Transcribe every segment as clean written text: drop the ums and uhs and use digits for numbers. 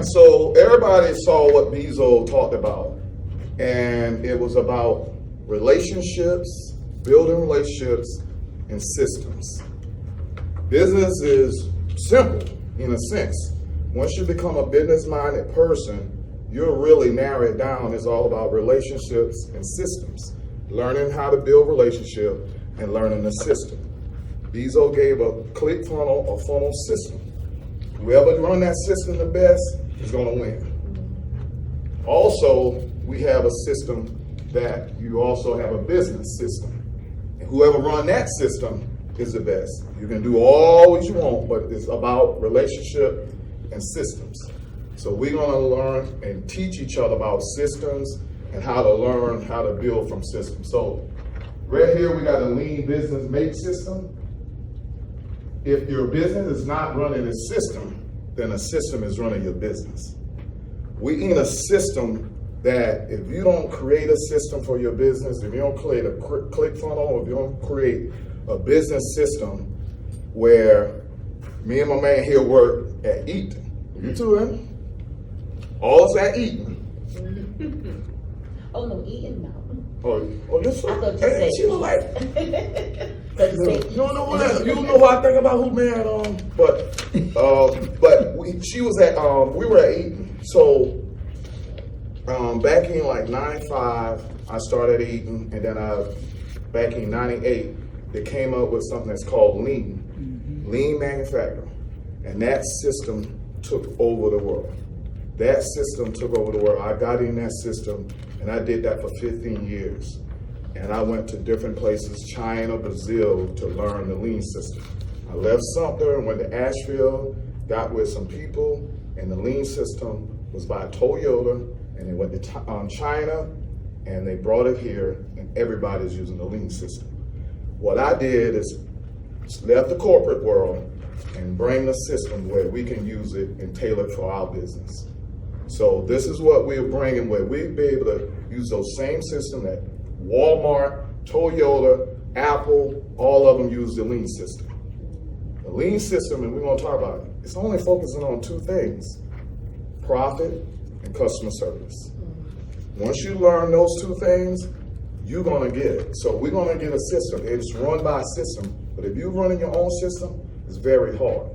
So everybody saw what Bezo talked about, and it was about relationships, building relationships, and systems. Business is simple in a sense. Once you become a business-minded person, you'll really narrow it down. It's all about relationships and systems. Learning how to build relationship and learning the system. Bezo gave a ClickFunnels, a funnel system. Whoever run that system the best is going to win. Also, we have a system that you also have a business system. And whoever run that system is the best. You can do all what you want, but it's about relationship and systems. So we're going to learn and teach each other about systems and how to learn how to build from systems. So right here we got a lean business make system. If your business is not running a system, then a system is running your business. We in a system that if you don't create a system for your business, if you don't create a ClickFunnels, if you don't create a business system where me and my man here work at Eaton. You too, eh? All's at Eaton. Oh no, Eaton no. Oh, this I thought you hey, said she look like. You You know what I think about who man but she was at we were at Eaton. So back in like 95, I started at Eaton, and then back in 98, they came up with something that's called lean manufacturing, and that system took over the world. That system took over the world. I got in that system, and I did that for 15 years. And I went to different places, China, Brazil, to learn the lean system. I left Sumter and went to Asheville, got with some people, and the lean system was by Toyota, and they went to China, and they brought it here, and everybody's using the lean system. What I did is left the corporate world and bring the system where we can use it and tailor it for our business. So this is what we're bringing, where we'll be able to use those same systems that Walmart, Toyota, Apple, all of them use the lean system. The lean system, and we're going to talk about it, it's only focusing on two things: profit and customer service. Once you learn those two things, you're going to get it. So we're going to get a system. It's run by a system, but if you're running your own system, it's very hard.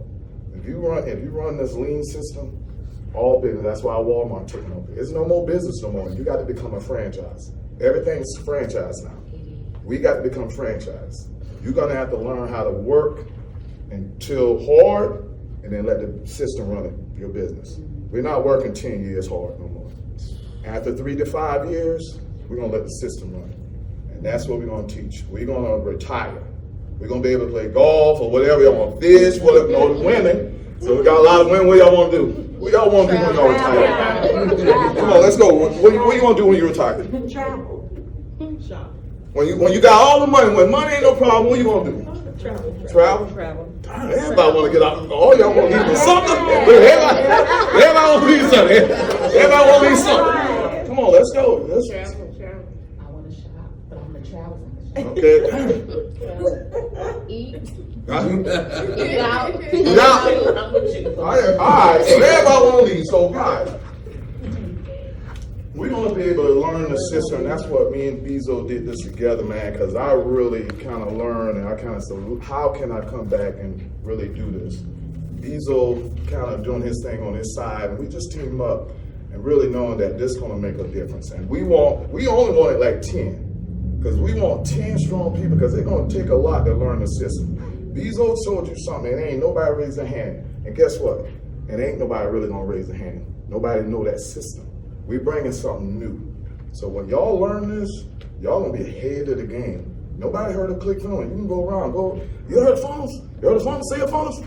If you run this lean system, all business, that's why Walmart took it over. There's no more business no more. You got to become a franchise. Everything's franchise now. We got to become franchise. You're going to have to learn how to work until hard, and then let the system run it, your business. We're not working 10 years hard no more. After 3 to 5 years, we're going to let the system run it. And that's what we're going to teach. We're going to retire. We're going to be able to play golf or whatever y'all want to fish, whatever, women. So we got a lot of women. What y'all want to do? What y'all want to do when y'all retire? Come on, let's go. What do you want to do when you retire? Travel. Shop. When you got all the money, when money ain't no problem, what you gonna do? Travel. Damn, everybody wanna get out. All y'all wanna leave something. Everybody wanna leave something. Everybody wanna leave something. Come on, let's go. Travel. I want to shop, but I'm gonna travel. Okay. Eat. Eat out. I'm with you. All right. So everybody wanna leave. So guys, we're gonna be able to learn the system. And that's what me and Bezo did this together, man. Because I really kind of learned, and I kind of said, how can I come back and really do this? Bezo kind of doing his thing on his side, and we just team up and really knowing that this is gonna make a difference. And we only wanted like 10, because we want 10 strong people, because it's gonna take a lot to learn the system. Bezo showed you something, and ain't nobody raised their hand. And guess what? And ain't nobody really gonna raise their hand. Nobody know that system. We bringing something new. So when y'all learn this, y'all gonna be ahead of the game. Nobody heard of ClickFunnels. You can go around, you heard of funnels? You heard of funnels? Say a funnels?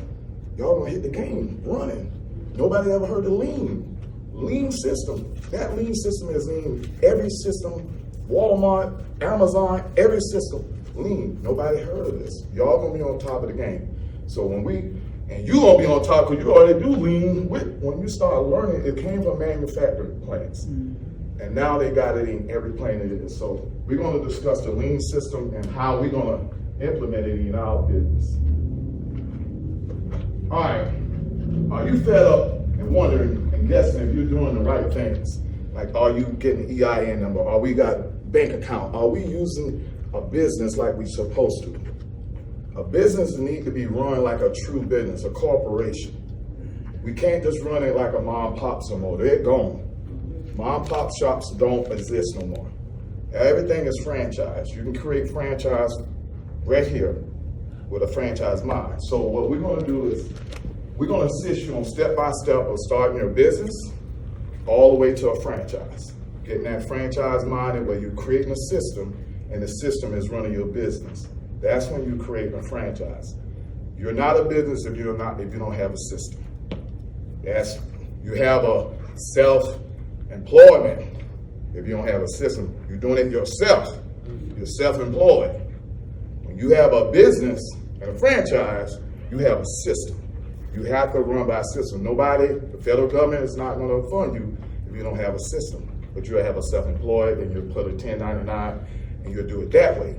Y'all gonna hit the game running. Nobody ever heard of lean system. That lean system is in every system, Walmart, Amazon, every system, lean. Nobody heard of this. Y'all gonna be on top of the game. So and you gonna be on top because you already do lean. When you start learning, it came from manufacturing plants. And now they got it in every plant it is. So we're gonna discuss the lean system and how we're gonna implement it in our business. All right, are you fed up and wondering and I'm guessing if you're doing the right things, like are you getting EIN number? Are we got bank account? Are we using a business like we supposed to? A business needs to be run like a true business, a corporation. We can't just run it like a mom and pop some more. They're gone. Mom and pop shops don't exist no more. Everything is franchise. You can create franchise right here with a franchise mind. So what we're gonna do is, we're gonna assist you on step-by-step of starting your business all the way to a franchise. Getting that franchise minded where you're creating a system and the system is running your business. That's when you create a franchise. You're not a business if you don't have a system. You have a self-employment if you don't have a system. You're doing it yourself. You're self-employed. When you have a business and a franchise, you have a system. You have to run by a system. The federal government is not going to fund you if you don't have a system. But you have a self-employed and you put a 1099 and you'll do it that way.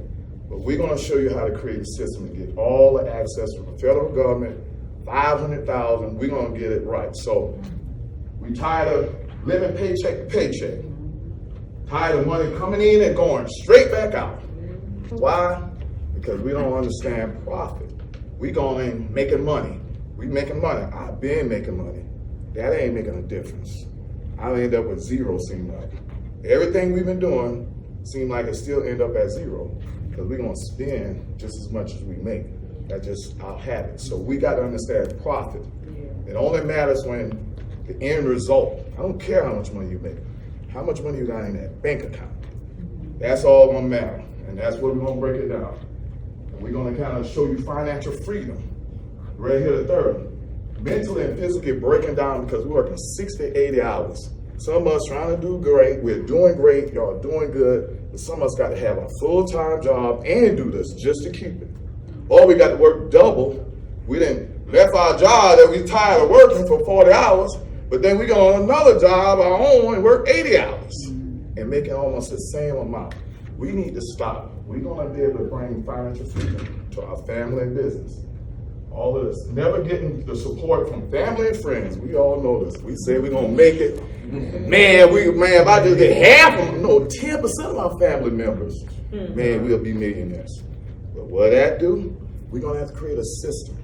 But we're going to show you how to create a system and get all the access from the federal government, 500,000. We're going to get it right. So we tired of living paycheck to paycheck. Tired of money coming in and going straight back out. Why? Because we don't understand profit. We going in making money. We making money. I've been making money. That ain't making a difference. I end up with zero, seem like. Everything we've been doing seem like it still end up at zero because we're gonna spend just as much as we make. That's just our habit. So we got to understand profit. It only matters when the end result. I don't care how much money you make. How much money you got in that bank account. That's all gonna matter. And that's what we're gonna break it down. And we're gonna kind of show you financial freedom. Right here, the third. Mentally and physically breaking down because we're working 60, 80 hours. Some of us trying to do great. We're doing great. Y'all doing good. But some of us got to have a full-time job and do this just to keep it. Or we got to work double. We didn't left our job that we tired of working for 40 hours, but then we go on another job, our own, and work 80 hours and making almost the same amount. We need to stop. We're going to be able to bring financial freedom to our family and business. All of this, never getting the support from family and friends. We all know this. We say we're gonna make it. Man, if I just get half of them, no, 10% of our family members, man, we'll be millionaires. But what that do? We're gonna have to create a system.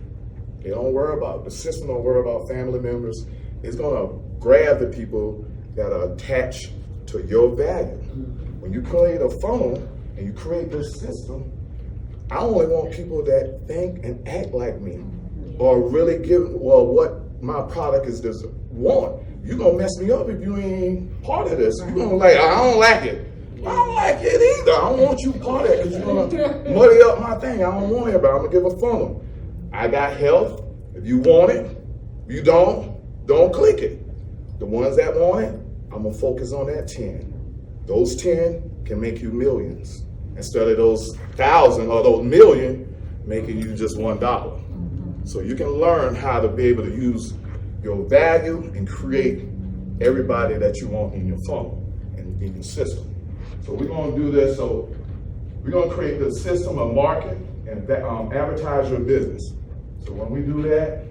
They don't worry about, the system don't worry about family members. It's gonna grab the people that are attached to your value. When you create a funnel and you create this system, I only want people that think and act like me or really what my product is this want. You're going to mess me up if you ain't part of this. You're going to I don't like it. I don't like it either. I don't want you part of it because you're going to muddy up my thing. I don't want it, but I'm going to give a funnel. I got health. If you want it, if you don't click it. The ones that want it, I'm going to focus on that 10. Those 10 can make you millions. Instead of those 1,000 or those million making you just $1. So you can learn how to be able to use your value and create everybody that you want in your funnel and in your system. So we're going to do this. So we're going to create the system of market and advertise your business. So when we do that,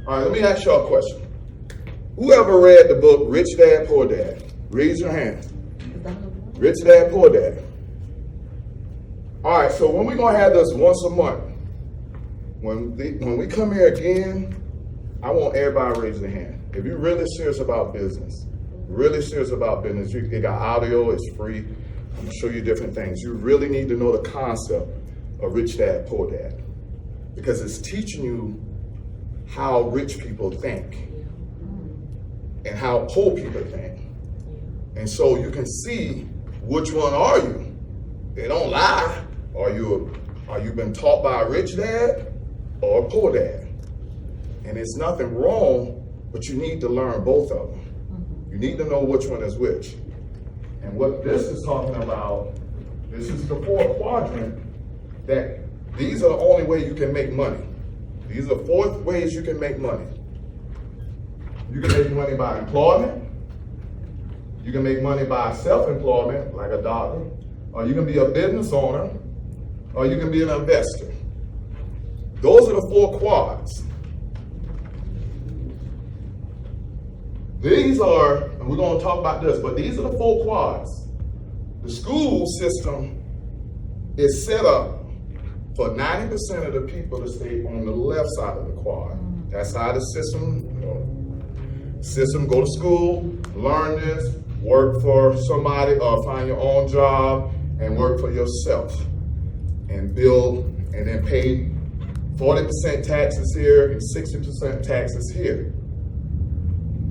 all right, let me ask y'all a question. Whoever read the book Rich Dad, Poor Dad? Raise your hand. Rich Dad, Poor Dad. All right, so when we're going to have this once a month, when we come here again, I want everybody to raise their hand. If you're really serious about business, it got audio, it's free. I'm going to show you different things. You really need to know the concept of Rich Dad, Poor Dad because it's teaching you how rich people think and how poor people think. And so you can see which one are you. They don't lie. Are you been taught by a rich dad or a poor dad? And it's nothing wrong, but you need to learn both of them. You need to know which one is which. And what this is talking about, this is the fourth quadrant, that these are the only way you can make money. These are the 4 ways you can make money. You can make money by employment. You can make money by self-employment, like a doctor, or you can be a business owner, or you can be an investor. Those are the 4 quads. These are, and we're gonna talk about this, but these are the 4 quads. The school system is set up for 90% of the people to stay on the left side of the quad. That's how the system go to school, learn this, work for somebody, or find your own job and work for yourself and build, and then pay 40% taxes here and 60% taxes here.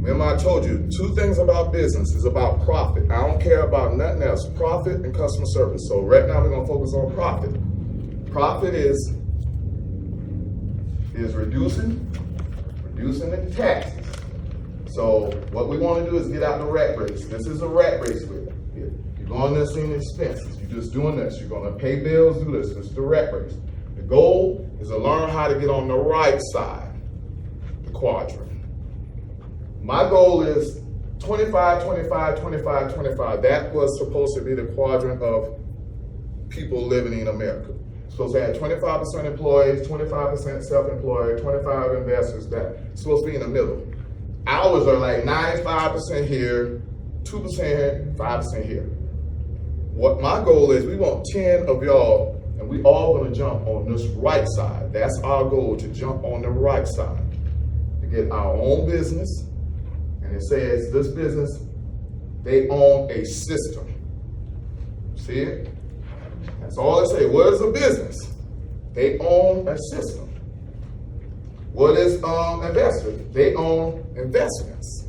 Remember I told you, 2 things about business is about profit. I don't care about nothing else, profit and customer service. So right now we're gonna focus on profit. Profit is reducing the taxes. So what we wanna do is get out the rat race. This is a rat race with it. You're going to see expenses. You're just doing this. You're gonna pay bills, do this. This is the rat race. The goal is to learn how to get on the right side, the quadrant. My goal is 25, 25, 25, 25. That was supposed to be the quadrant of people living in America. Supposed to have 25% employees, 25% self-employed, 25 investors. That's supposed to be in the middle. Ours are like 95% here, 2% here, 5% here. What my goal is, we want 10 of y'all, and we all gonna jump on this right side. That's our goal, to jump on the right side, to get our own business. And it says this business, they own a system. See it? That's all it says. What is a business? They own a system. What is investor? They own investments.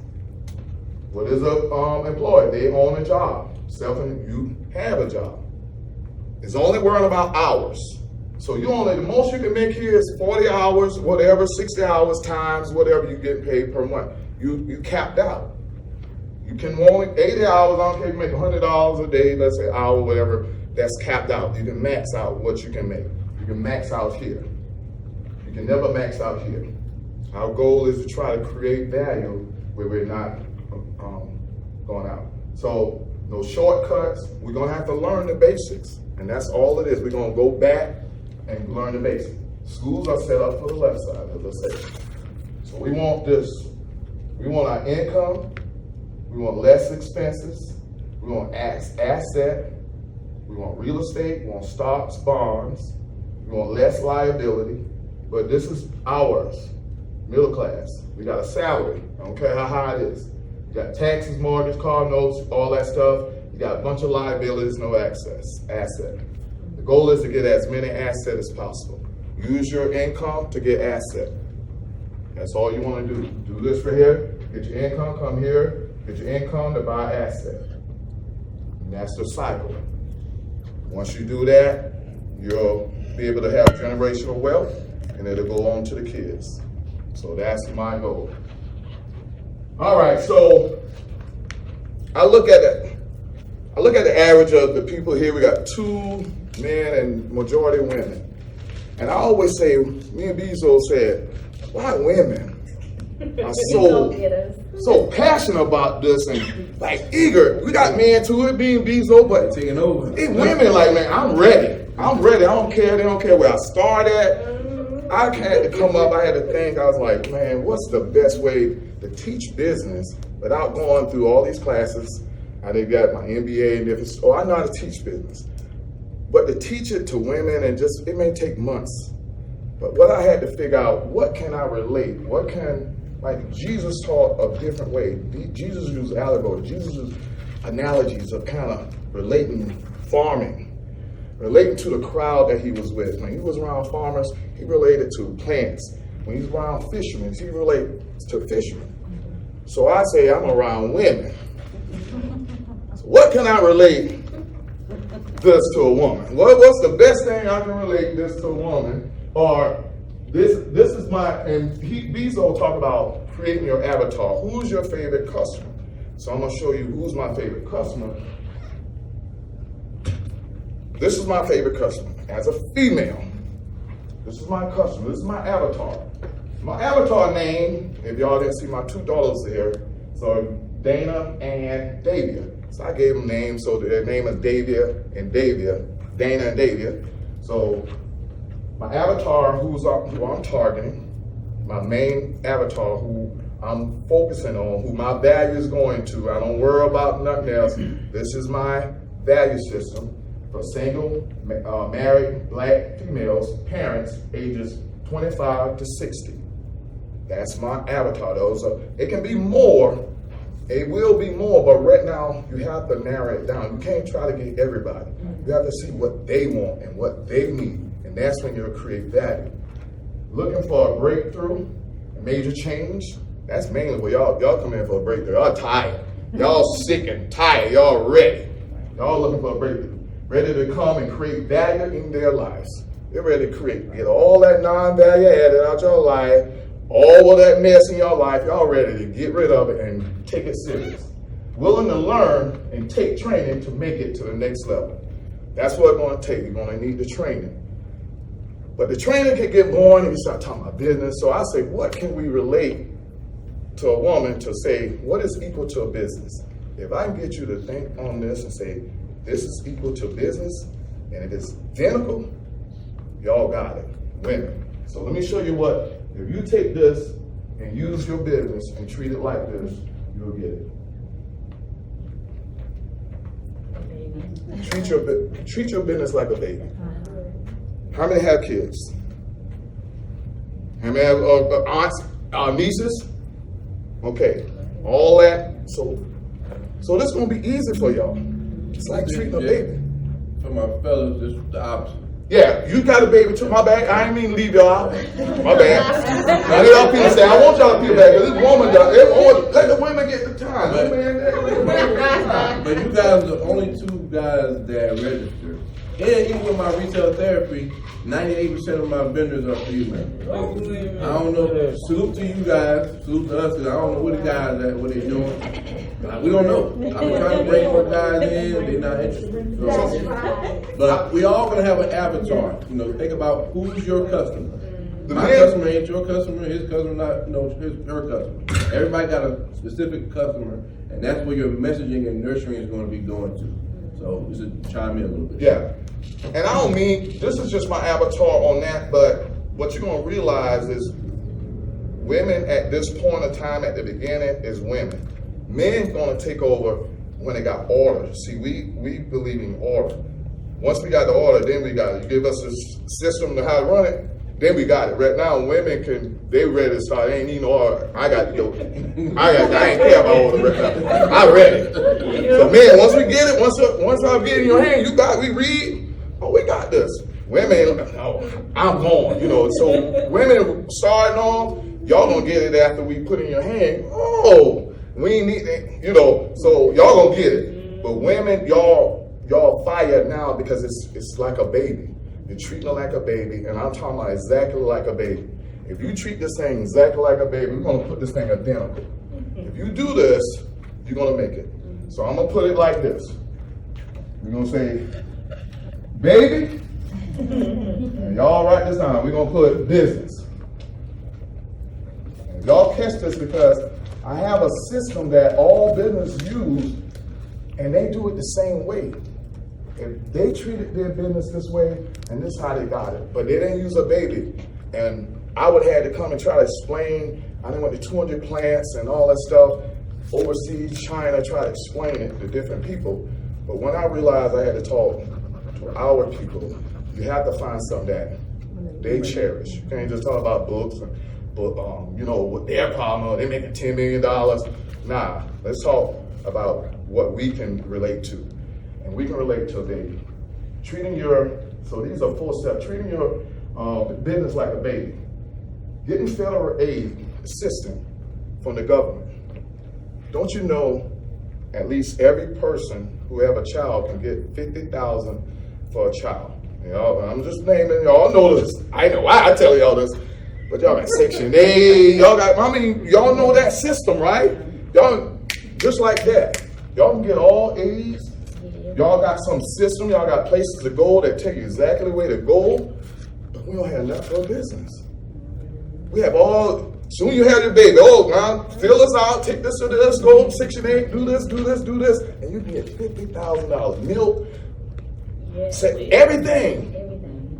What is a employee? They own a job. You have a job. It's only worrying about hours. So the most you can make here is 40 hours, whatever, 60 hours times whatever you get paid per month. You capped out. You can only 80 hours, I don't care if you make $100 a day, let's say hour, whatever, that's capped out. You can max out what you can make. You can max out here. You can never max out here. Our goal is to try to create value where we're not going out. So no shortcuts. We're gonna have to learn the basics. And that's all it is. We're gonna go back and learn the basics. Schools are set up for the left side, as I say. So we want this. We want our income. We want less expenses. We want asset. We want real estate. We want stocks, bonds. We want less liability. But this is ours, middle class. We got a salary. I don't care how high it is. You got taxes, mortgage, car notes, all that stuff. You got a bunch of liabilities, no asset. The goal is to get as many assets as possible. Use your income to get asset. That's all you want to do. Do this for here, get your income, come here, get your income to buy asset. And that's the cycle. Once you do that, you'll be able to have generational wealth, and it'll go on to the kids. So that's my goal. All right, so I look at the average of the people here. We got 2 men and majority women. And I always say, me and Bezo said, why women are so passionate about this and like eager? We got men to it, being Bezo, but taking over. It's women like, man, I'm ready. I don't care. They don't care where I start at. I had to come up, I had to think, I was like, man, what's the best way to teach business without going through all these classes? I did got my MBA and different, I know how to teach business. But to teach it to women and just, it may take months. But what I had to figure out, what can I relate? Like Jesus taught a different way. Jesus used allegory. Jesus used analogies of kind of relating farming. Relating to the crowd that he was with. When he was around farmers, he related to plants. When he's around fishermen, he relates to fishermen. So I say I'm around women. So what can I relate this to a woman? What's the best thing I can relate this to a woman? Or this is and Bezo talk about creating your avatar. Who's your favorite customer? So I'm gonna show you who's my favorite customer. This is my favorite customer. As a female, this is my customer. This is my avatar. My avatar name, if y'all didn't see my 2 daughters there, so Dana and Davia. So I gave them names, so their name is Davia and Davia, Dana and Davia. So my avatar, who I'm targeting, my main avatar, who I'm focusing on who my value is going to. I don't worry about nothing else. This is my value system for single, married, black females, parents, ages 25 to 60. That's my avatar. It can be more. It will be more, but right now you have to narrow it down. You can't try to get everybody. You have to see what they want and what they need, and that's when you'll create value. Looking for a breakthrough, a major change, that's mainly where y'all come in for a breakthrough. Y'all tired. Y'all sick and tired. Y'all ready. Y'all looking for a breakthrough. Ready to come and create value in their lives. They're ready to get all that non-value added out your life, all of that mess in your life. Y'all ready to get rid of it and take it serious. Willing to learn and take training to make it to the next level. That's what it's going to take. You're going to need the training. But the training can get boring and you start talking about business. So I say, what can we relate to a woman to say, what is equal to a business? If I can get you to think on this and say, this is equal to business, and it is identical, y'all got it, women. So let me show you what, if you take this and use your business and treat it like this, you'll get it. Treat your business like a baby. How many have kids? How many have aunts, nieces? Okay, all that. So this is gonna be easy for y'all. It's like treating a baby. For my fellas, it's the opposite. Yeah, you got a baby too. My bad. I ain't mean to leave y'all out. My bad. Now y'all people say, I want y'all to feel bad because this woman does. Let the women get the time. But you guys are the only two guys that register. And even with my retail therapy, 98% of my vendors are female. I don't know. Salute to you guys. Salute to us because I don't know what the guys what they doing. We don't know. I'm trying to bring more guys in. They're not interested. So, but we all gonna have an avatar. You know, think about who's your customer. My customer ain't your customer. His customer not her customer. Everybody got a specific customer, and that's where your messaging and nurturing is going to be going to. So just to chime in a little bit. Yeah. And I don't mean, this is just my avatar on that, but what you're going to realize is women at this point of time at the beginning is women. Men going to take over when they got order. See, we believe in order. Once we got the order, then we got it. You give us a system to how to run it, then we got it. Right now, women they ready to start. They ain't need no order. I got to go. I ain't care about order right now. I'm ready. So man, once we get it, once I get it in your hand, we read. Oh, we got this. Women, I'm going, So women starting off, y'all gonna get it after we put it in your hand. Oh, we ain't need it, so y'all gonna get it. But women, y'all fired now because it's like a baby. You're treating it like a baby, and I'm talking about exactly like a baby. If you treat this thing exactly like a baby, we're gonna put this thing identical. If you do this, you're gonna make it. So I'm gonna put it like this. We're gonna say, baby, and y'all write this down. We're gonna put business. And y'all catch this because I have a system that all business use, and they do it the same way. If they treated their business this way, and this is how they got it, but they didn't use a baby. And I would have to come and try to explain. I done went to 200 plants and all that stuff overseas, China, try to explain it to different people. But when I realized I had to talk to our people, you have to find something that they cherish. You can't just talk about books, what their problem are. They making $10 million. Nah, let's talk about what we can relate to. And we can relate to a baby. So these are 4 steps. Treating your business like a baby. Getting federal aid assistance from the government. Don't you know at least every person who have a child can get $50,000 for a child? I'm just naming, y'all know this. I know why I tell y'all this, but y'all got Section 8, y'all know that system, right? Y'all, just like that. Y'all can get all A's. Y'all got some system, y'all got places to go that tell you exactly the way to go, but we don't have enough for a business. We have soon you have your baby, now fill us out, take this or this, go Section 8, do this, and you can get $50,000. Milk, everything.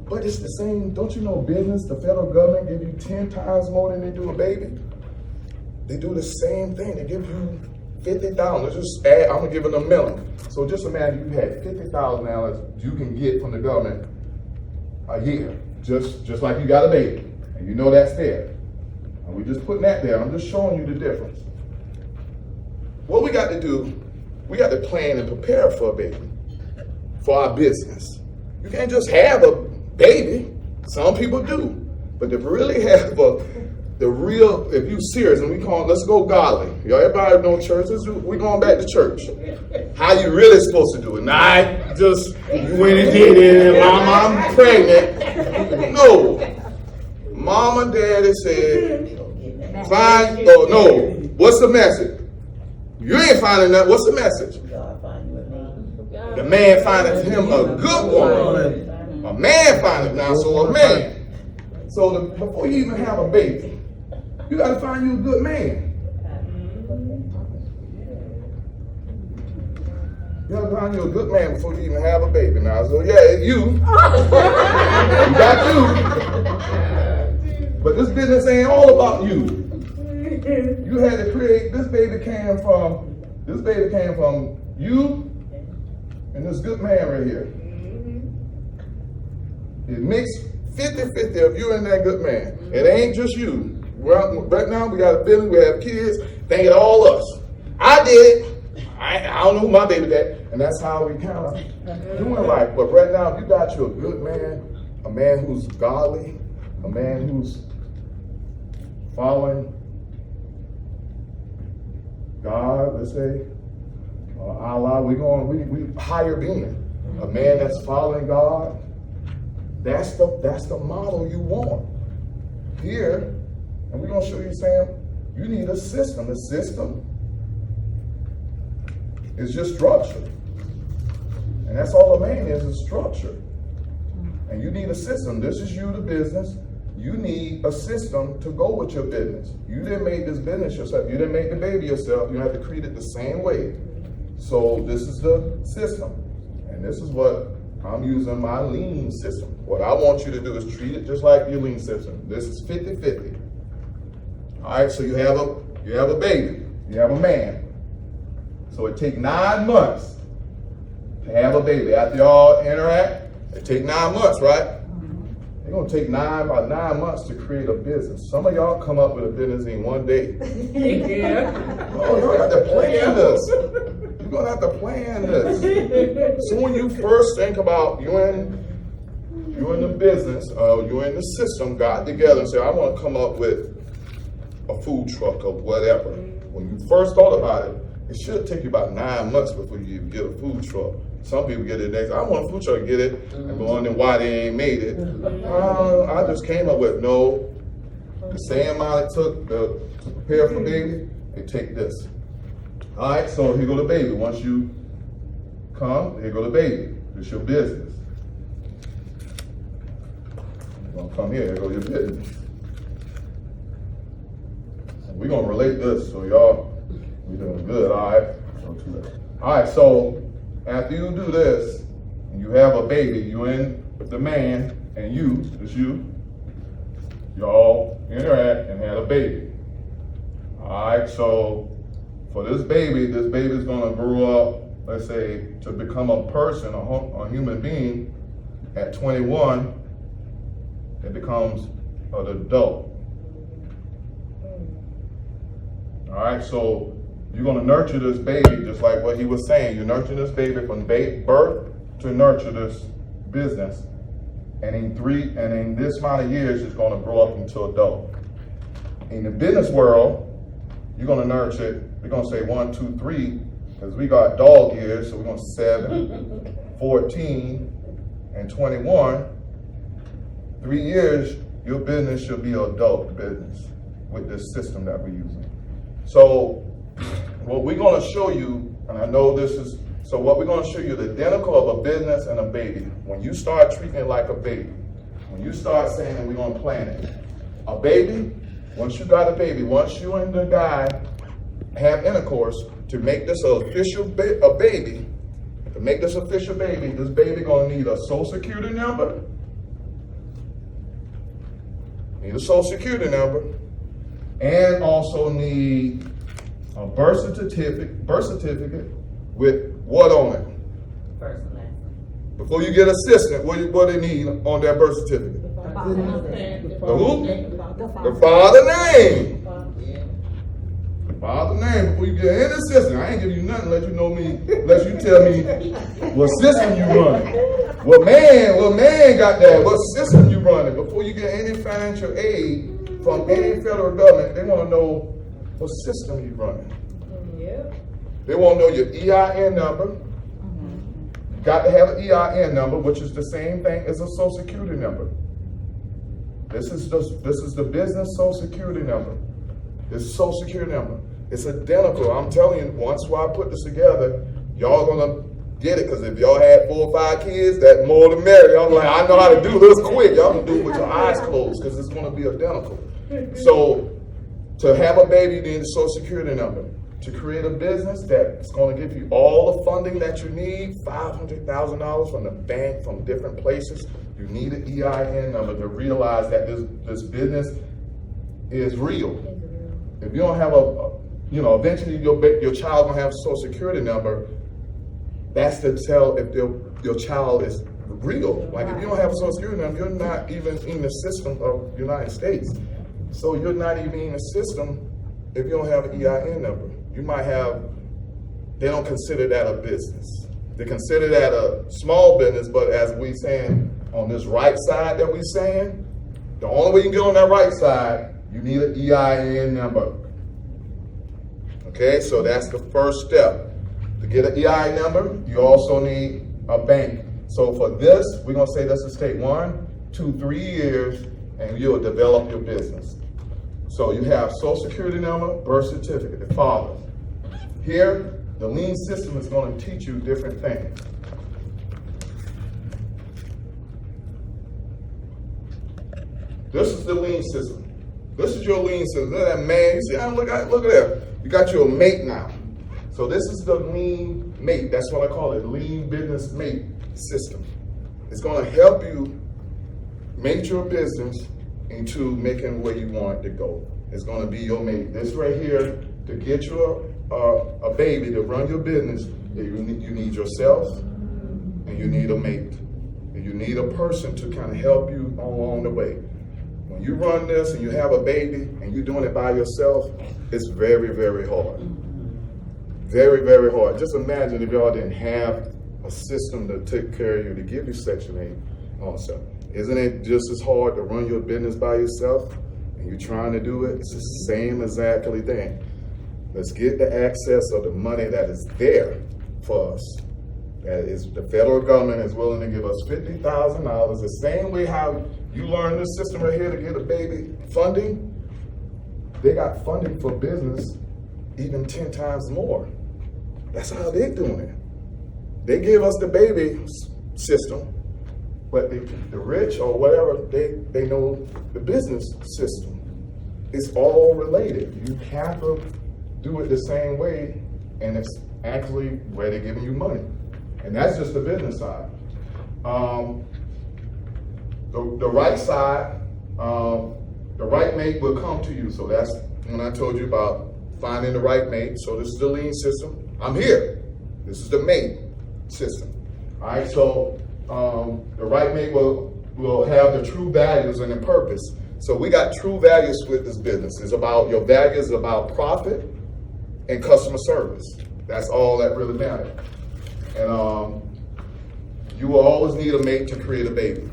But it's the same, don't you know business, the federal government give you 10 times more than they do a baby? they do the same thing. They give you $50,000. Let's just add, I'm gonna give it $1 million. So just imagine you had $50,000 you can get from the government a year, just like you got a baby, and you know that's there. And we just putting that there. I'm just showing you the difference. What we got to do, we got to plan and prepare for a baby, for our business. You can't just have a baby. Some people do, but to really have the real, if you serious, and we call it, let's go godly. Y'all, everybody know church. We going back to church. How you really supposed to do it? Not just you went and did it, and mama, I'm pregnant. No. Mom and daddy said, find, oh no, what's the message? You ain't finding that. What's the message? The man findeth him a good woman. A man findeth now, so a man. So before you even have a baby, you got to find you a good man. You got to find you a good man before you even have a baby now. So yeah, you. You got you. But this business ain't all about you. You had to create, this baby came from you and this good man right here. It mixed 50-50 of you and that good man. It ain't just you. Right now we got a business, we have kids, think it all us. I did it. I don't know who my baby dad, and that's how we kind of doing life. But right now, if you got you a good man, a man who's godly, a man who's following God, let's say, Allah, we higher being. A man that's following God, that's the model you want. Here, and we're gonna show you, Sam, you need a system. The system is just structure. And that's all a man is structure. And you need a system. This is you, the business. You need a system to go with your business. You didn't make this business yourself. You didn't make the baby yourself. You have to treat it the same way. So this is the system. And this is what I'm using my lean system. What I want you to do is treat it just like your lean system. This is 50-50. All right, so you have a baby. You have a man. So it takes 9 months to have a baby. After y'all interact, it takes 9 months, right? It's gonna take about 9 months to create a business. Some of y'all come up with a business in one day. Yeah. Oh, you have to plan this. You're gonna have to plan this. So when you first think about you in the business, you in the system, got together and said, I want to come up with a food truck or whatever. When you first thought about it, it should take you about 9 months before you even get a food truck. Some people get it next. I want a food truck, get it, and go on and why they ain't made it. I just came up with the same amount it took to prepare for baby, it take this. All right, so here go the baby. Once you come, here go the baby. It's your business. You're gonna come here go your business. We're gonna relate this, so y'all, we're doing good, all right? All right, so after you do this, and you have a baby, you and the man, and it's you, y'all interact and had a baby. All right, so for this baby's gonna grow up, let's say, to become a person, a human being. At 21, it becomes an adult. All right, so you're gonna nurture this baby just like what he was saying. You nurture this baby from birth to nurture this business. And in this amount of years, it's gonna grow up into adult. In the business world, you're gonna nurture it. We're gonna say 1, 2, 3, because we got dog years, so we're gonna 7, 14, and 21. 3 years, your business should be an adult business with this system that we're using. So what we're gonna show you, and I know this is, so what we're gonna show you, the identical of a business and a baby. When you start treating it like a baby, when you start saying we're gonna plan it, a baby, once you got a baby, once you and the guy have intercourse, to make this an official baby, this baby gonna need a social security number, need a social security number, and also need a birth certificate with what on it? First and last name. Before you get assistant, what they need on that birth certificate? The The father's who? name. The father name. The father name. Before you get any assistant, I ain't giving you nothing unless you know me, unless you tell me what system you running. What man got that? What system you running? Before you get any financial aid from any federal government, they want to know what system you running. Yep. They want to know your EIN number. You got to have an EIN number, which is the same thing as a Social Security number. This is the business Social Security number. This is Social Security number. It's identical. I'm telling you, once I put this together, y'all gonna get it. Because if y'all had 4 or 5 kids, that more than merry. I'm like, I know how to do this quick. Y'all can do it with your eyes closed because it's gonna be identical. So to have a baby, you need a Social Security number. To create a business that's going to give you all the funding that you need, $500,000 from the bank, from different places, you need an EIN number to realize that this business is real. If you don't have eventually your child gonna have a Social Security number. That's to tell if your child is real. Like if you don't have a Social Security number, you're not even in the system of the United States. So you're not even in the system if you don't have an EIN number. You might have, they don't consider that a business. They consider that a small business, but as we saying on this right side that we saying, the only way you can get on that right side, you need an EIN number. Okay, so that's the first step. To get an EIN number, you also need a bank. So for this, we're gonna say this will take 1, 2, 3 years, and you'll develop your business. So you have Social Security number, birth certificate, the father. Here, the lien system is going to teach you different things. This is the lien system. This is your lien system. Look at that man. You see, look at there. You got your mate now. So this is the lien mate. That's what I call it, lien business mate system. It's going to help you make your business into making where you want it to go. It's going to be your mate. This right here, to get you a baby to run your business, you need yourself and you need a mate. And you need a person to kind of help you along the way. When you run this and you have a baby and you're doing it by yourself, it's very, very hard. Very, very hard. Just imagine if y'all didn't have a system to take care of you, to give you Section 8 also. Isn't it just as hard to run your business by yourself and you're trying to do it? It's the same exactly thing. Let's get the access of the money that is there for us. That is, the federal government is willing to give us $50,000. The same way how you learn this system right here to get a baby funding, they got funding for business even 10 times more. That's how they're doing it. They give us the baby system, but the rich or whatever, they know the business system. It's all related. You have to do it the same way, and it's actually where they're giving you money. And that's just the business side. The right side, the right mate will come to you. So that's when I told you about finding the right mate. So this is the lien system. I'm here. This is the mate system. All right, so the right mate will have the true values and the purpose. So we got true values with this business. It's about, your values is about profit and customer service. That's all that really matters. And you will always need a mate to create a baby.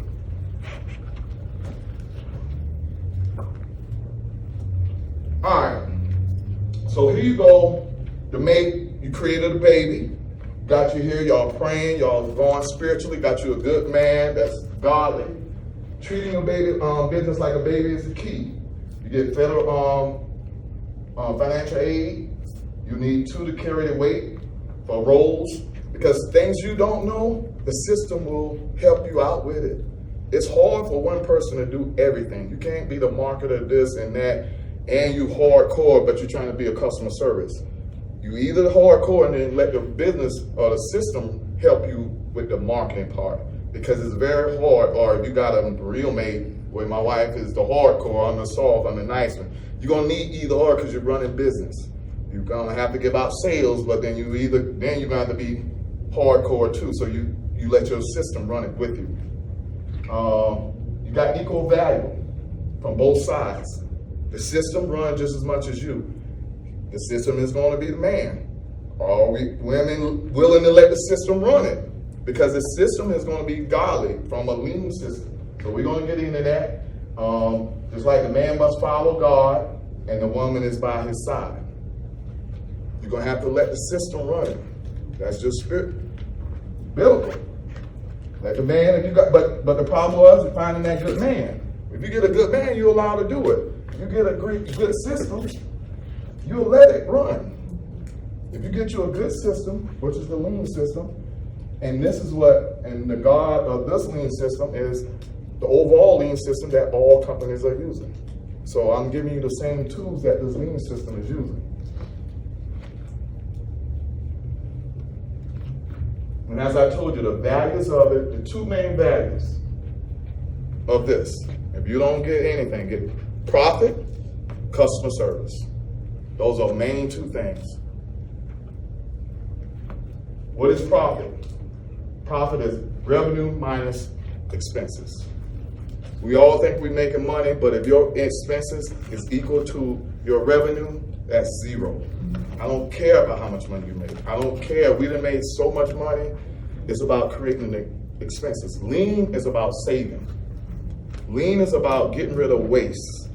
All right, so here you go. The mate, you created a baby, got you here, y'all praying, y'all going spiritually, got you a good man that's godly. Treating your baby business like a baby is the key. You get federal financial aid. You need 2 to carry the weight for roles, because things you don't know, the system will help you out with it. It's hard for one person to do everything. You can't be the marketer, this and that, and you hardcore, but you're trying to be a customer service. You either hardcore and then let the business or the system help you with the marketing part, because it's very hard. Or if you got a real mate, where my wife is the hardcore, I'm the soft, I'm the nice one. You're gonna need either or because you're running business. You're gonna have to give out sales, but then you're gonna have to be hardcore too. So you let your system run it with you. You got equal value from both sides. The system runs just as much as you. The system is going to be the man. Are we women willing to let the system run it? Because the system is going to be godly from a lean system. So we're going to get into that. Just like the man must follow God and the woman is by his side. You're going to have to let the system run it. That's just spirit, biblical. Let the man, if you got, but the problem was finding that good man. If you get a good man, you're allowed to do it. If you get a good system, you'll let it run. If you get you a good system, which is the lean system, and this is and the God of this lean system is the overall lean system that all companies are using. So I'm giving you the same tools that this lean system is using. And as I told you, the values of it, the two main values of this, if you don't get anything, get profit, customer service. Those are main two things. What is profit? Profit is revenue minus expenses. We all think we're making money, but if your expenses is equal to your revenue, that's zero. I don't care about how much money you make. I don't care. We done made so much money. It's about creating the expenses. Lean is about saving. Lean is about getting rid of waste.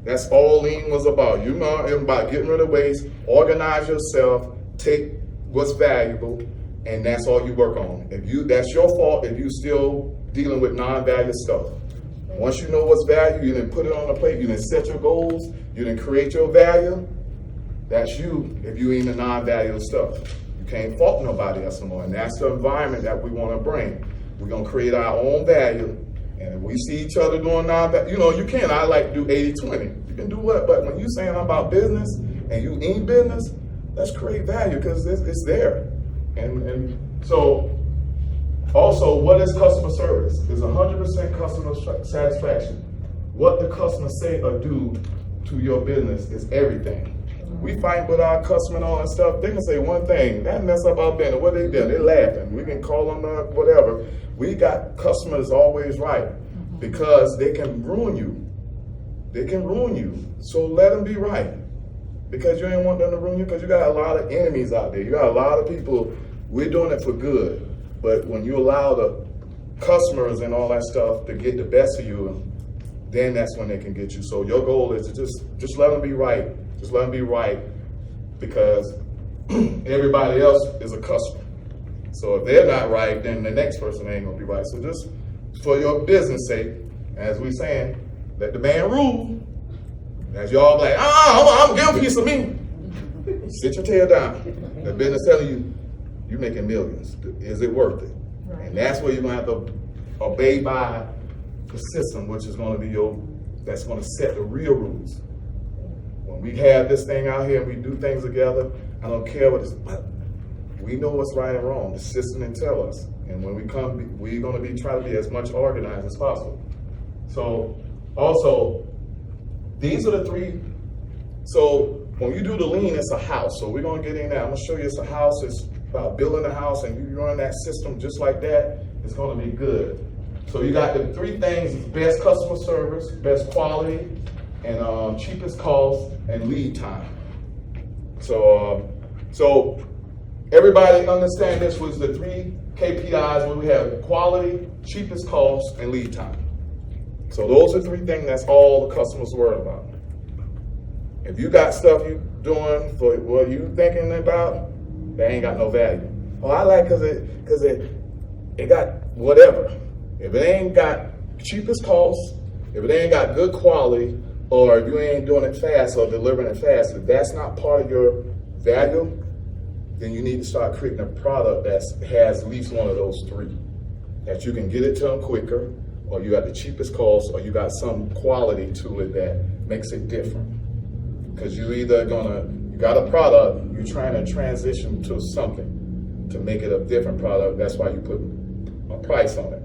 That's all lean was about. You know, it's about getting rid of waste, organize yourself, take what's valuable, and that's all you work on. That's your fault if you still dealing with non-value stuff. Once you know what's value, you then put it on the plate, you then set your goals, you then create your value. That's you if you in the non-value stuff. You can't fault nobody else no more. And that's the environment that we want to bring. We're going to create our own value. And if we see each other doing non-value, you can. I like to do 80-20. You can do what? But when you saying about business and you in business, let's create value because it's there. And so also, what is customer service? It's 100% customer satisfaction. What the customer say or do to your business is everything. We fight with our customer and all that stuff. They can say one thing, that mess up our business. What they do? They laughing. We can call them whatever. We got customers always right because they can ruin you. They can ruin you. So let them be right because you ain't want them to ruin you because you got a lot of enemies out there. You got a lot of people. We're doing it for good. But when you allow the customers and all that stuff to get the best of you, then that's when they can get you. So your goal is to just let them be right. Just let them be right because everybody else is a customer. So if they're not right, then the next person ain't gonna be right. So just for your business sake, as we saying, let the man rule. As y'all like, I'm gonna give a piece of me. Sit your tail down. The business telling you, you're making millions. Is it worth it? Right. And that's where you're gonna have to obey by the system, which is gonna be that's gonna set the real rules. When we have this thing out here and we do things together, I don't care what it's, but we know what's right and wrong. The system can tell us. And when we come, we're gonna try to be as much organized as possible. So also, these are the three. So when you do the lean, it's a house. So we're gonna get in there. I'm gonna show you it's a house. It's about building a house and you run that system just like that, it's gonna be good. So you got the three things: best customer service, best quality, and cheapest cost and lead time. So everybody understand this was the three KPIs where we have quality, cheapest cost, and lead time. So those are three things that's all the customers worry about. If you got stuff you doing for what you thinking about, they ain't got no value. Oh, I like cause it got whatever. If it ain't got cheapest cost, if it ain't got good quality, or if you ain't doing it fast or delivering it fast, if that's not part of your value, then you need to start creating a product that has at least one of those three. That you can get it to them quicker, or you got the cheapest cost, or you got some quality to it that makes it different. Because you got a product, you're trying to transition to something to make it a different product. That's why you put a price on it.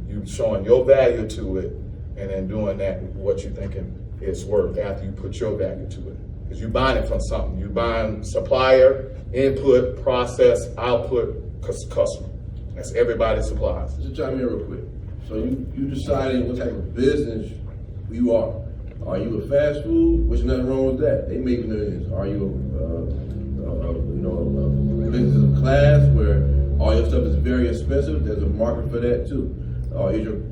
You showing your value to it, and then doing that, what you thinking it's worth after you put your value to it. Because you're buying it from something. You're buying supplier, input, process, output, customer. That's everybody's supplies. Just chime in real quick. So you deciding what type of business you are. Are you a fast food? Which nothing wrong with that. They make millions. Are you a business of class where all your stuff is very expensive? There's a market for that too. Are you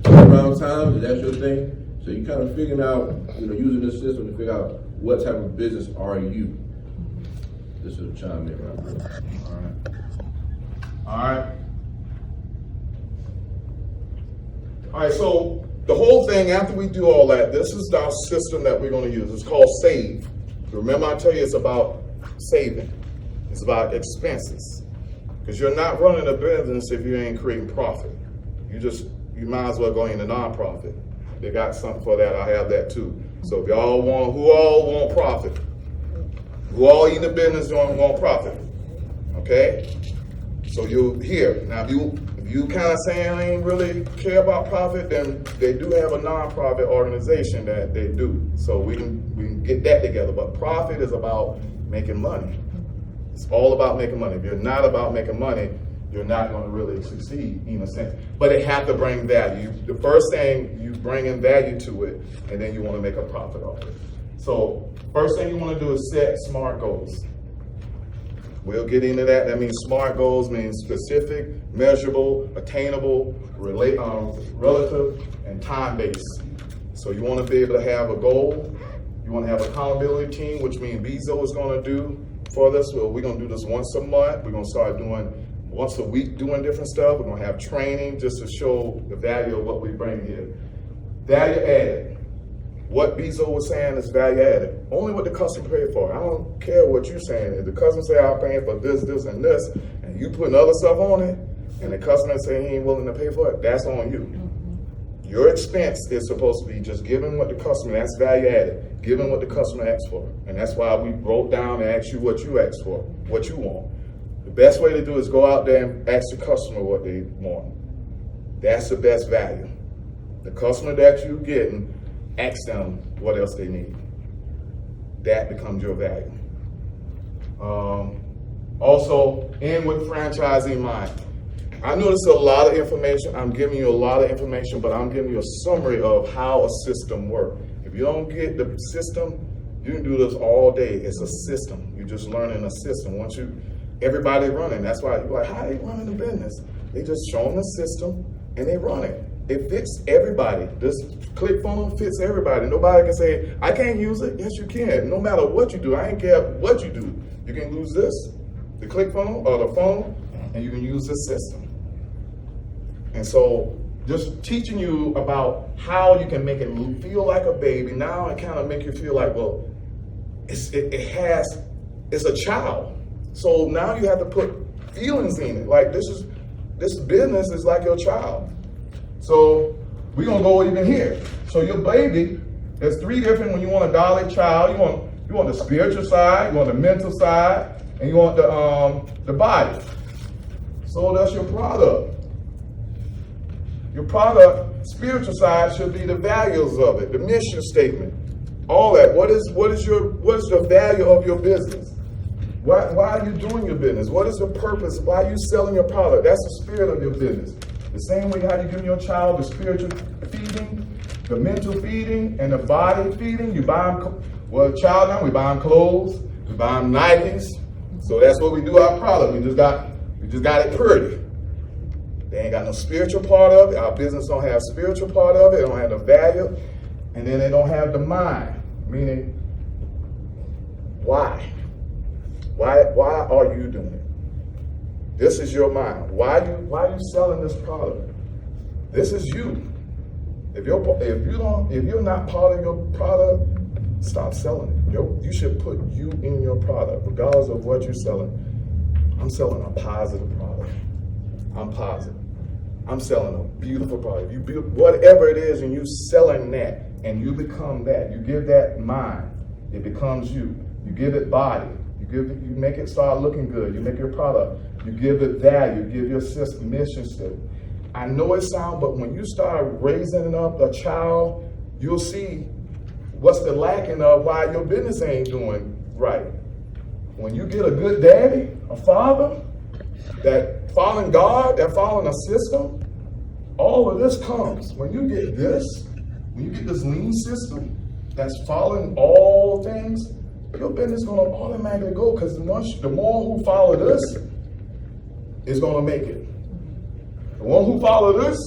around town? Is that your thing? So you kind of figuring out, using this system to figure out what type of business are you. This is a chime in right here. All right, so the whole thing, after we do all that, this is our system that we're going to use. It's called SAVE. Remember, I tell you it's about saving. It's about expenses. Because you're not running a business if you ain't creating profit. You might as well go into nonprofit. They got something for that. I have that too. So if who all want profit? Who all in the business don't want profit? Okay? So you're here. Now, if you kind of saying I ain't really care about profit, then they do have a nonprofit organization that they do. So we can get that together. But profit is about making money. It's all about making money. If you're not about making money, you're not going to really succeed in a sense. But it have to bring value. The first thing, you bring in value to it, and then you want to make a profit off it. So first thing you want to do is set SMART goals. We'll get into that. That means SMART goals means specific, measurable, attainable, relative, and time-based. So you want to be able to have a goal. You want to have an accountability team, which means Bezo is going to do for this. Well, we're going to do this once a month. We're going to start doing once a week doing different stuff. We're going to have training just to show the value of what we bring here. Value added. What Bezo was saying is value added. Only what the customer paid for. I don't care what you're saying. If the customer say I'm paying for this, this, and this, and you putting other stuff on it, and the customer say he ain't willing to pay for it, that's on you. Your expense is supposed to be just giving what the customer, that's value added, giving what the customer asks for. And that's why we broke down and asked you what you asked for, what you want. The best way to do is go out there and ask the customer what they want. That's the best value. The customer that you're getting, ask them what else they need. That becomes your value. Also, end with franchisee mind. I know this is a lot of information. I'm giving you a lot of information, but I'm giving you a summary of how a system works. If you don't get the system, you can do this all day. It's a system. You're just learning a system. Everybody running. That's why you're like, how they running the business? They just show them the system and they run it. It fits everybody. This ClickFunnels fits everybody. Nobody can say, I can't use it. Yes, you can. No matter what you do. I ain't care what you do. You can use this, the ClickFunnels or the phone, and you can use this system. And so just teaching you about how you can make it feel like a baby. Now it kind of make you feel like, well, it's a child. So now you have to put feelings in it. Like this business is like your child. So we're gonna go even here. So your baby, there's three different when you want a godly child. You want the spiritual side, you want the mental side, and you want the body. So that's your product. Your product, spiritual side should be the values of it, the mission statement, all that. What is the value of your business? Why are you doing your business? What is the purpose? Why are you selling your product? That's the spirit of your business. The same way how you give your child the spiritual feeding, the mental feeding, and the body feeding. You buy them, child now, we buy them clothes, we buy them Nikes. So that's what we do our product. We just got it pretty. They ain't got no spiritual part of it. Our business don't have spiritual part of it. They don't have the value. And then they don't have the mind. Meaning, why? Why are you doing it? This is your mind. Why are you selling this product? This is you. If you're not part of your product, stop selling it. You should put you in your product, regardless of what you're selling. I'm selling a positive product. I'm positive. I'm selling a beautiful product. You build whatever it is, and you selling that, and you become that. You give that mind. It becomes you. You give it body. You make it start looking good. You make your product. You give it value. You give your mission statement. I know it sounds, but when you start raising up a child, you'll see what's the lacking of why your business ain't doing right? When you get a good daddy, a father, that following God, that following a system, all of this comes. When you get this, when you get this lean system that's following all things, your business is gonna automatically go, because the more who follow this is gonna make it. The one who follow this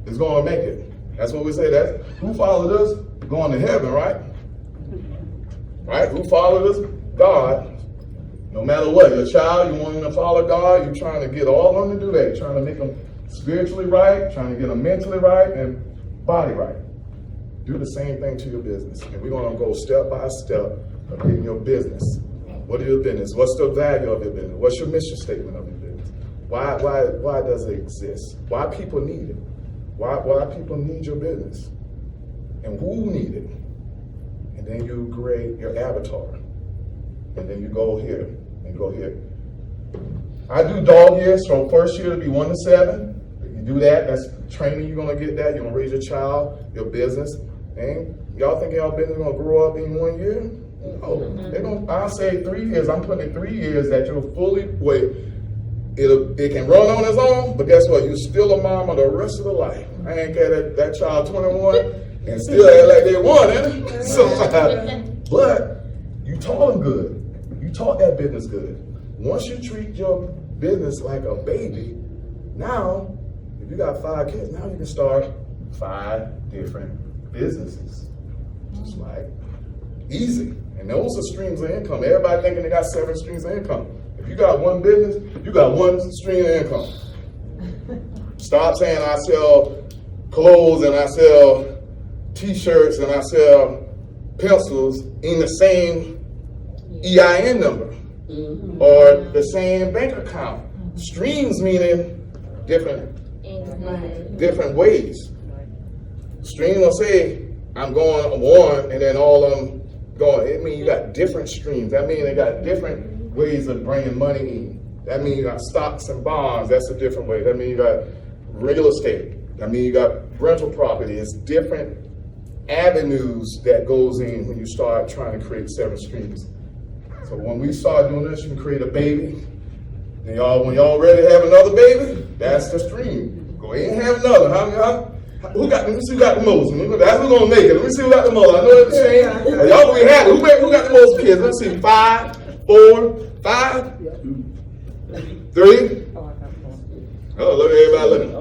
is gonna make it. That's what we say, that who follow this going to heaven, right? Right? Who follow this? God. No matter what, your child, you want him to follow God, you're trying to get all of them to do that. You're trying to make them spiritually right, trying to get them mentally right, and body right. Do the same thing to your business. And we're going to go step by step of getting your business. What is your business? What's the value of your business? What's your mission statement of your business? Why does it exist? Why people need it? Why people need your business? And who need it? And then you create your avatar. And then you go here and go here. I do dog years from first year to be 1 to 7. You do that, that's training, you're gonna get that. You're gonna raise your child, your business. And y'all think y'all business gonna grow up in 1 year? No, they're gonna, I'll say 3 years. I'm putting in 3 years that you're fully, it can run on its own, but guess what? You're still a mama the rest of the life. I ain't care that child 21 and still act like they won, ain't it? So, but you taught them good. You taught that business good. Once you treat your business like a baby, now, if you got 5 kids, now you can start 5 different businesses. Just like easy. And those are streams of income. Everybody thinking they got 7 streams of income. If you got one business, you got 1 stream of income. Stop saying I sell clothes and I sell t-shirts and I sell pencils in the same EIN number or the same bank account. Streams meaning different ways. Stream will say, I'm going 1 and then all of them going. It means you got different streams. That means they got different ways of bringing money in. That means you got stocks and bonds. That's a different way. That means you got real estate. That means you got rental property. It's different avenues that goes in when you start trying to create 7 streams. So when we start doing this, you can create a baby. And when y'all ready to have another baby, that's the stream. Go ahead and have another. Let me see who got the most. That's who's gonna make it. Let me see who got the most. I know it's the same. Y'all gonna be happy. Who got the most kids? Let's see. 5, 4, 5, 3. Oh, look at everybody looking.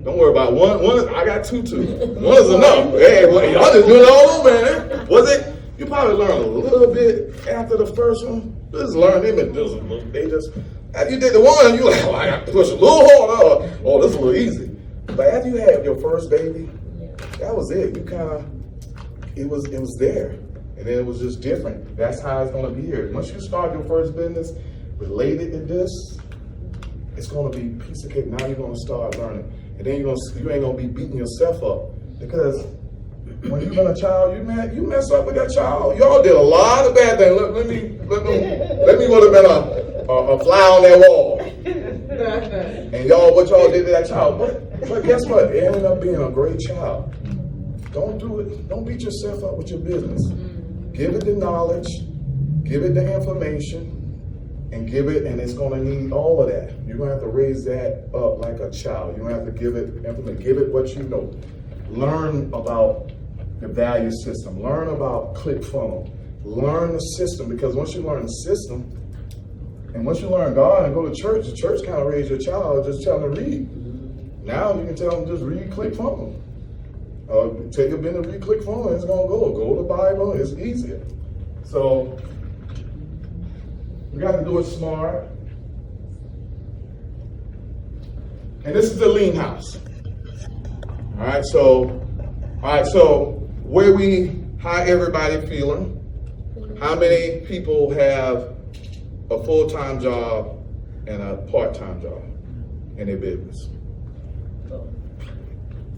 Don't worry about one. I got 2 too. 1 is enough. Hey, well, y'all just doing it all over, man. Was it? You probably learned a little bit after the first one. Just learn them and they just. After you did the one, you like, oh, I got to push a little harder. Oh, this is a little easy. But after you had your first baby, that was it. You kind of, it was there. And then it was just different. That's how it's going to be here. Once you start your first business related to this, it's going to be piece of cake. Now you're going to start learning. And then you ain't going to be beating yourself up. Because when you've been a child, you mess up with that child. Y'all did a lot of bad things. Let me would have been a fly on that wall. And what y'all did to that child. But guess what? It ended up being a great child. Don't do it. Don't beat yourself up with your business. Give it the knowledge, give it the information, and it's going to need all of that. You're going to have to raise that up like a child. You're going to have to give it what you know. Learn about the value system. Learn about ClickFunnels. Learn the system, because once you learn the system, and once you learn God and go to church, the church kind of raise your child, just tell them to read. Now you can tell them just read ClickFunnels. Take a minute to read ClickFunnels, it's going to go. Go to the Bible, it's easier. So, we got to do it smart. And this is the lean house. All right, so how everybody feeling? How many people have a full-time job and a part-time job in their business?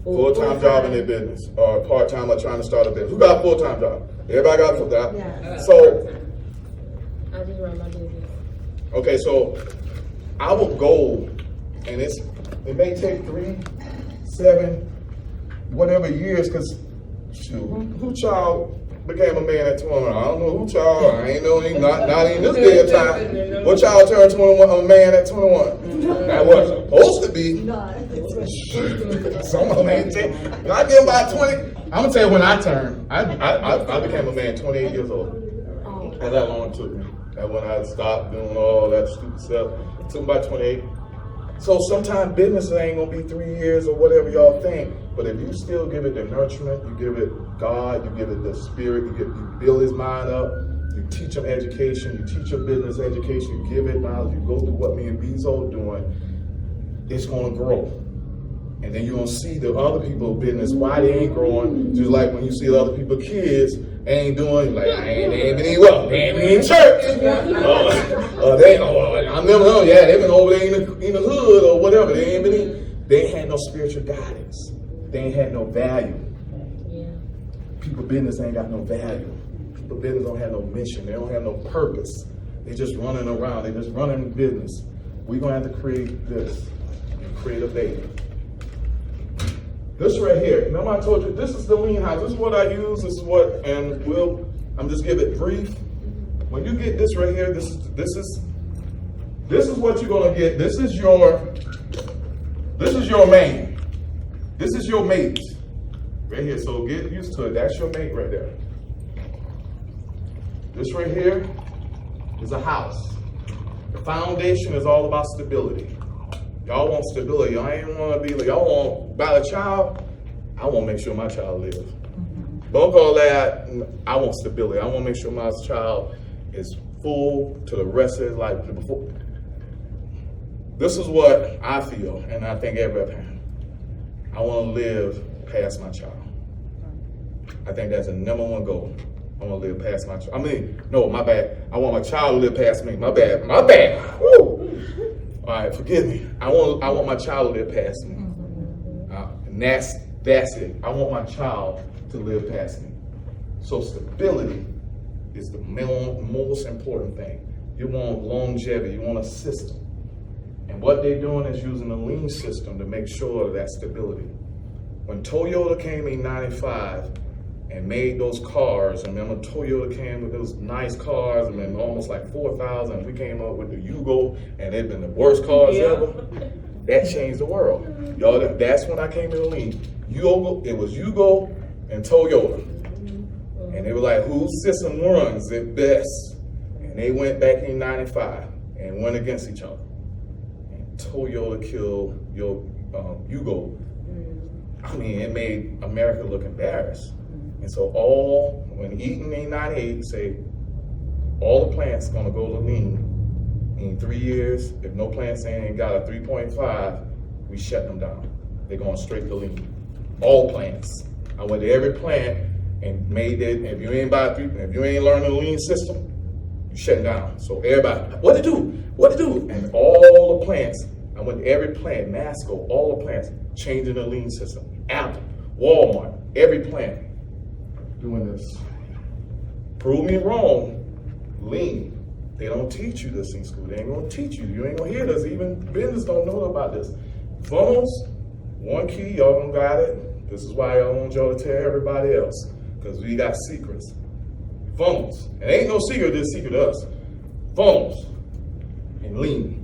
Full-time job in their business, or part-time or trying to start a business. Who got a full-time job? Everybody got a full-time? Yeah. So, I just run my business. Okay, so our goal, and it may take 3, 7, whatever years, because Shoot, who child became a man at 21? I don't know who child. I ain't know, not in this day and time. What child turned 21, a man at 21? That wasn't supposed to be. Some of them ain't take. When I get about 20, I'm gonna tell you when I turned. I became a man 28 years old. That's how long it took me. That's when I stopped doing all that stupid stuff. It took me about 28. So sometimes business ain't gonna be 3 years or whatever y'all think. But if you still give it the nurturement, you give it God, you give it the spirit, you build his mind up, you teach him education, you teach him business education, you give it knowledge, you go through what me and Bezo doing, it's gonna grow. And then you're gonna see the other people's business, why they ain't growing, just like when you see the other people's kids ain't doing, like, they ain't been well, they ain't been in church. I never know, they've been over there in the hood or whatever, they ain't had no spiritual guidance. They ain't had no value. Yeah. People business ain't got no value. People business don't have no mission. They don't have no purpose. They just running around. They just running business. We're gonna have to create this and create a baby. This right here. Remember I told you this is the lean house. This is what I use. This is what, and I'm just give it brief. When you get this right here, this is what you're gonna get. This is your man. This is your mate right here. So get used to it. That's your mate right there. This right here is a house. The foundation is all about stability. Y'all want stability. Y'all ain't want to be like, y'all want about a child. I want to make sure my child lives. Don't call that, I want stability. I want to make sure my child is full to the rest of his life. Before. This is what I feel, and I think every parent. I want to live past my child. I think that's the number one goal. I want to live past my child. I mean, no, my bad. I want my child to live past me. My bad. Woo! All right, forgive me. I want my child to live past me. And that's it. I want my child to live past me. So stability is the most important thing. You want longevity. You want a system. And what they're doing is using the lean system to make sure of that stability. When Toyota came in '95 and made those cars, and remember Toyota came with those nice cars, and then almost like 4,000, we came up with the Yugo, and they've been the worst cars ever. That changed the world. Y'all, that's when I came to the lean. It was Yugo and Toyota. And they were like, whose system runs it best? And they went back in '95 and went against each other. Toyota killed your Yugo. I mean, it made America look embarrassed. And so when Eaton in '98 say, all the plants gonna go to lean in 3 years, if no plants ain't got a 3.5, we shut them down. They're going straight to lean. All plants. I went to every plant and made it, if you ain't learning the lean system, you shut down. So everybody, what to do? And all the plants, I went to every plant, Masco, all the plants, changing the lean system. Apple, Walmart, every plant doing this. Prove me wrong, lean. They don't teach you this in school. They ain't gonna teach you. You ain't gonna hear this. Even business don't know about this. Funnels, one key, y'all don't got it. This is why I want y'all to tell everybody else, because we got secrets. Funnels, it ain't no secret, this secret to us. Funnels and lean.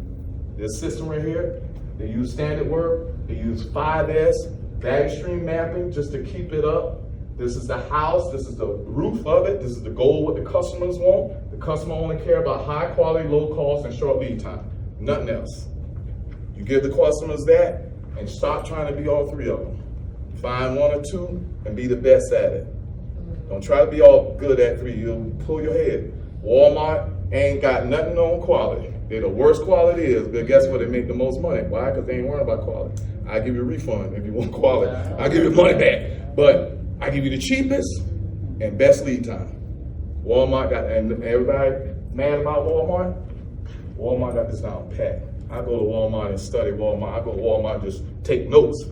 This system right here, they use standard work, they use 5S, value stream mapping just to keep it up. This is the house, this is the roof of it, this is the goal, what the customers want. The customer only care about high quality, low cost, and short lead time, nothing else. You give the customers that, and stop trying to be all three of them. Find one or two, and be the best at it. Don't try to be all good at three, you'll pull your head. Walmart ain't got nothing on quality. They're the worst quality is, but guess what? They make the most money. Why? Because they ain't worrying about quality. I give you a refund if you want quality. I'll give you money back. But I give you the cheapest and best lead time. Walmart got, and everybody mad about Walmart? Walmart got this down pat. I go to Walmart and study Walmart. I go to Walmart and just take notes.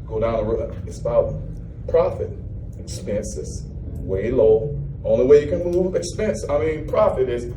Go down the road. It's about profit. Expenses, way low. Only way you can move profit is